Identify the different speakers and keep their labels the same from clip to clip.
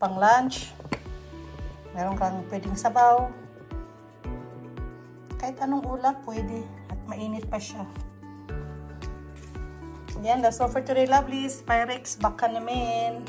Speaker 1: pang lunch. Meron kang pwedeng sabaw. Kahit anong ulam pwede. At mainit pa siya. Yan, that's all for today, lovelies. Pyrex, baka namin.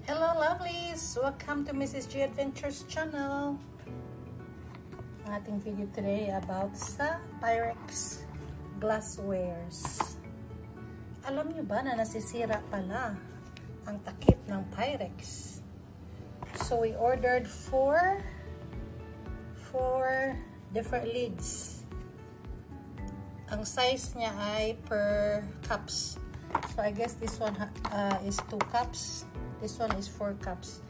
Speaker 1: Hello lovelies! Welcome to Mrs. G Adventures channel. Ang ating video today about sa Pyrex glasswares. Alam nyo ba na nasisira pala ang takip ng Pyrex? So we ordered four different lids. Ang size niya ay per cups. So I guess this one is 2 cups. This one is 4 cups.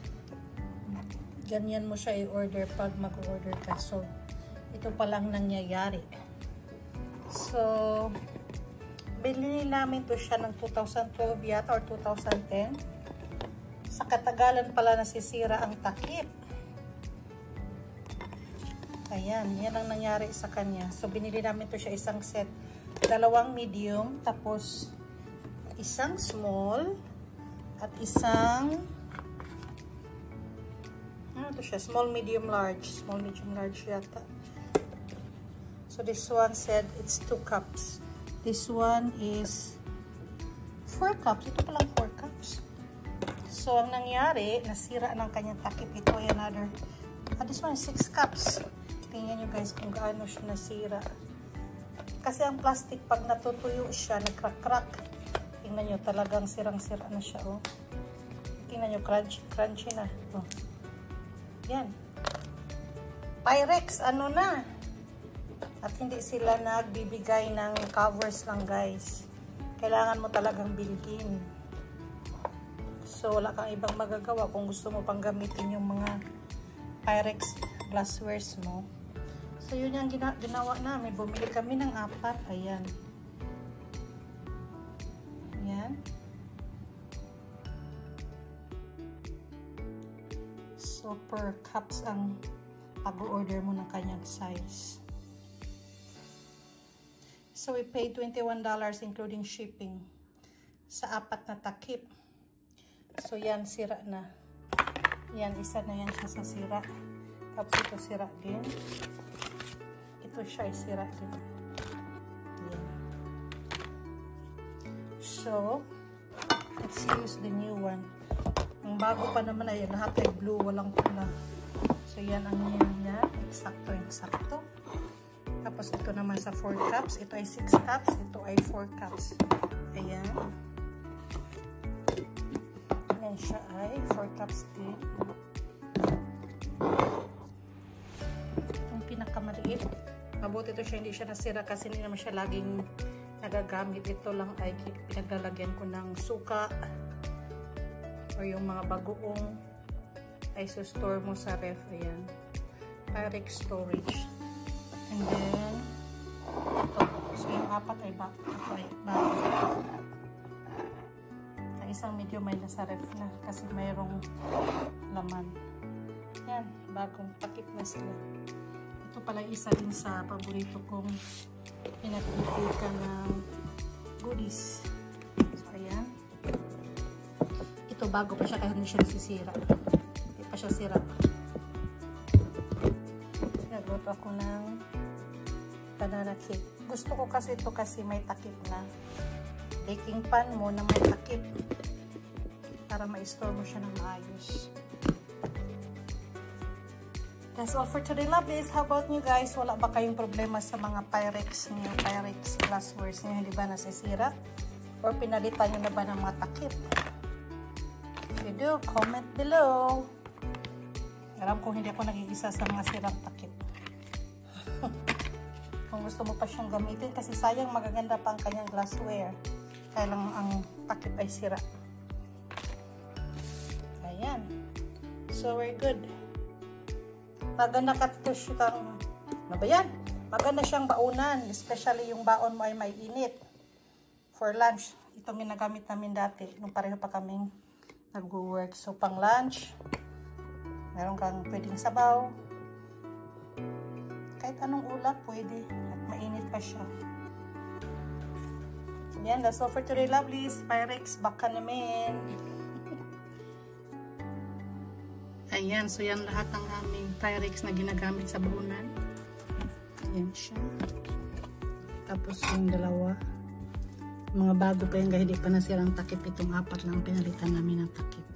Speaker 1: Ganyan mo siya i-order pag mag-order ka. So, ito pa lang nangyayari. So, bilhin namin to siya ng 2012 yata or 2010. Sa katagalan pala nasisira ang takip. Ayan, yan ang nangyari sa kanya. So, binili namin to siya isang set. 2 medium, tapos isang small, at isang ano to siya? Small, medium, large. Small, medium, large yata. So this one said it's 2 cups. This one is 4 cups. Ito palang 4 cups. So ang nangyari, nasira ng kanyang takip. Ito ay another. This one is 6 cups. Tingnan nyo guys kung gaano siya nasira. Kasi ang plastic pag natutuyo siya, nagcrack-crack. Tingnan nyo, talagang sirang-sira na siya, oh. Tingnan nyo, crunchy na. Oh. Yan. Pyrex, ano na? At hindi sila nagbibigay ng covers lang, guys. Kailangan mo talagang bilhin. So, wala kang ibang magagawa kung gusto mo pang gamitin yung mga Pyrex glasswares mo. So, yun yung ginawa namin. Bumili kami ng 4. Ayan. Yan. So, per cups ang pag-order mo ng kanyang size. So, we paid $21 including shipping sa 4 na takip. So, yan, sira na. Yan, isa na yan siya sa sira. Tapos ito sira din. Ito siya ay sira din. So, let's use the new one. Ang bago pa naman ay lahat ay blue, walang pula. So, yan ang niya. Eksakto. Tapos, ito naman sa 4 cups. Ito ay 6 cups. Ito ay 4 cups. Ayan. Ayan siya ay 4 cups din. Ang pinakamaliit. Mabuti ito siya, hindi siya nasira kasi hindi naman siya laging nagagamit. Ito lang ay pinaglalagyan ko ng suka o yung mga bagoong ay store mo sa ref. Ayan. Pyrex storage. And then ito. So yung 4 ay bago. Ang isang medium ay nasa ref na kasi mayroong laman. Yan. Bagong takip na sila. Ito pala isa din sa paborito kong pinag-iika ng goodies. So, ayan. Ito, bago pa siya kaya hindi siya nasisira. Hindi pa siya sira. Nagluto ako ng banana cake. Gusto ko kasi ito kasi may takip na. Baking pan mo na may takip. Para ma-store mo siya ng maayos. That's all for today, lovelies. How about you guys? Wala ba kayong problema sa mga Pyrex niyo, Pyrex glasswares niyo? Hindi ba nasisira? Or pinalitan nyo na ba ng mga takip? If you do, comment below. Alam ko hindi ako nag-iisa sa mga sirang takip. Kung gusto mo pa siyang gamitin, kasi sayang magaganda pa ang kanyang glassware. Kaya lang ang takip ay sira. Ayan. So, we're good. maganda ka ito siyang, ano ba yan? Maganda siyang baunan, especially yung baon mo ay may init. For lunch, itong ginagamit namin dati, nung pareho pa kaming nag-work. So, pang lunch, meron kang pwedeng sabaw. Kahit anong ulam, pwede. At mainit pa siya. Yan, that's all for today, lovelies. Pyrex, baka namin. Ayan, so yan lahat ng aming Pyrex na ginagamit sa baunan. Ayan siya. Tapos yung dalawa. Mga bago pa yung hindi pa nasirang takip. Itong 4 lang pinalitan namin ng takip.